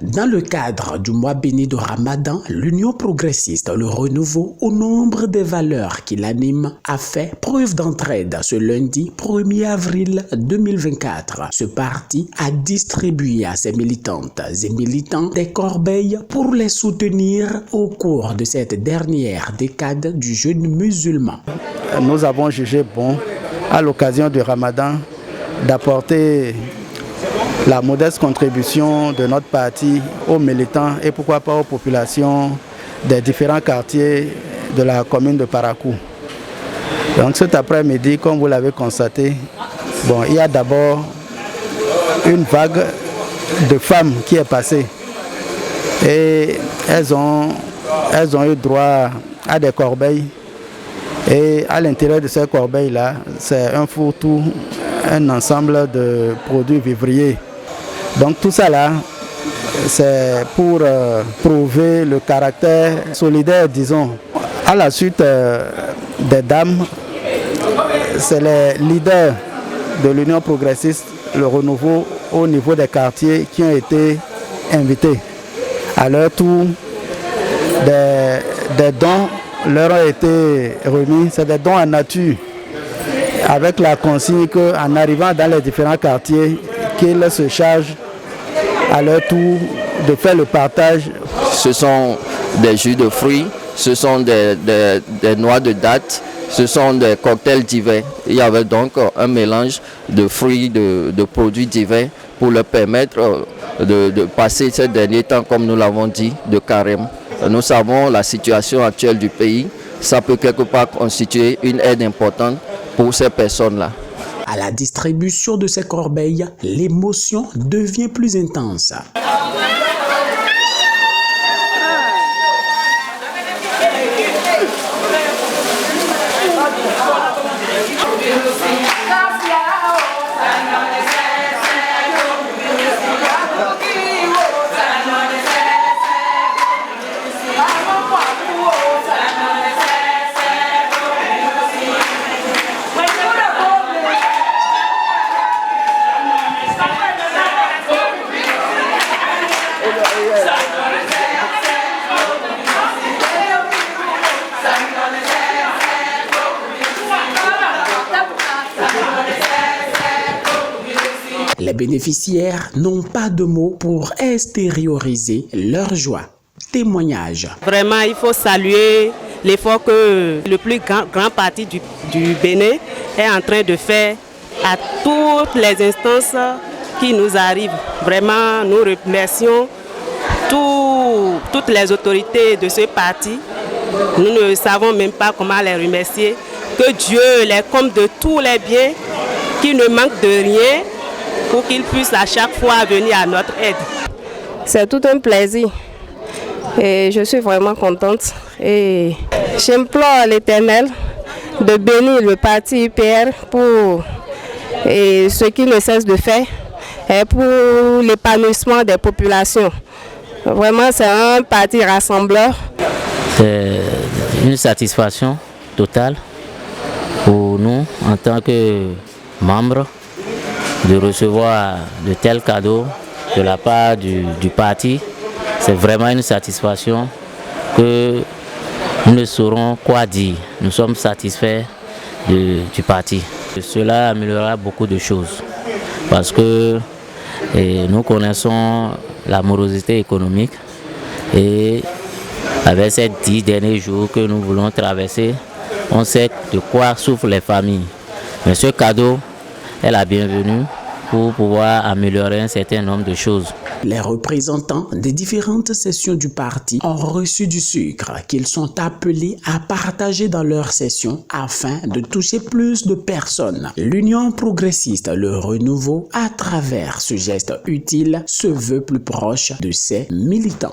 Dans le cadre du mois béni de Ramadan, l'Union progressiste, le renouveau au nombre des valeurs qui l'animent, a fait preuve d'entraide ce lundi 1er avril 2024. Ce parti a distribué à ses militantes et militants des corbeilles pour les soutenir au cours de cette dernière décade du jeûne musulman. Nous avons jugé bon, à l'occasion du Ramadan, d'apporter la modeste contribution de notre parti aux militants et pourquoi pas aux populations des différents quartiers de la commune de Parakou. Donc cet après-midi, comme vous l'avez constaté, il y a d'abord une vague de femmes qui est passée et elles ont eu droit à des corbeilles. Et à l'intérieur de ces corbeilles-là, c'est un fourre-tout, un ensemble de produits vivriers. Donc tout ça là, c'est pour prouver le caractère solidaire, disons. À la suite des dames, c'est les leaders de l'Union progressiste, le renouveau au niveau des quartiers qui ont été invités. À leur tour, des dons leur ont été remis, c'est des dons en nature, avec la consigne qu'en arrivant dans les différents quartiers, qu'ils se chargent à leur tour de faire le partage. Ce sont des jus de fruits, ce sont des noix de dattes, ce sont des cocktails divers. Il y avait donc un mélange de fruits, de produits divers pour leur permettre de passer ces derniers temps, comme nous l'avons dit, de carême. Nous savons la situation actuelle du pays, ça peut quelque part constituer une aide importante pour ces personnes-là. À la distribution de ces corbeilles, l'émotion devient plus intense. Les bénéficiaires n'ont pas de mots pour extérioriser leur joie. Témoignage. Vraiment, il faut saluer l'effort que le plus grand parti du Bénin est en train de faire à toutes les instances qui nous arrivent. Vraiment, nous remercions toutes les autorités de ce parti. Nous ne savons même pas comment les remercier. Que Dieu les comble de tous les biens, qu'ils ne manquent de rien, pour qu'ils puissent à chaque fois venir à notre aide. C'est tout un plaisir et je suis vraiment contente. Et j'implore l'Éternel de bénir le parti UPR pour ce qu'il ne cesse de faire et pour l'épanouissement des populations. Vraiment, c'est un parti rassembleur. C'est une satisfaction totale pour nous en tant que membres de recevoir de tels cadeaux de la part du parti. C'est vraiment une satisfaction que nous ne saurons quoi dire. Nous sommes satisfaits du parti. Cela améliorera beaucoup de choses parce que nous connaissons la morosité économique et avec ces 10 derniers jours que nous voulons traverser, on sait de quoi souffrent les familles. Mais ce cadeau est la bienvenue pour pouvoir améliorer un certain nombre de choses. Les représentants des différentes sessions du parti ont reçu du sucre qu'ils sont appelés à partager dans leurs sessions afin de toucher plus de personnes. L'Union progressiste, le renouveau, à travers ce geste utile, se veut plus proche de ses militants.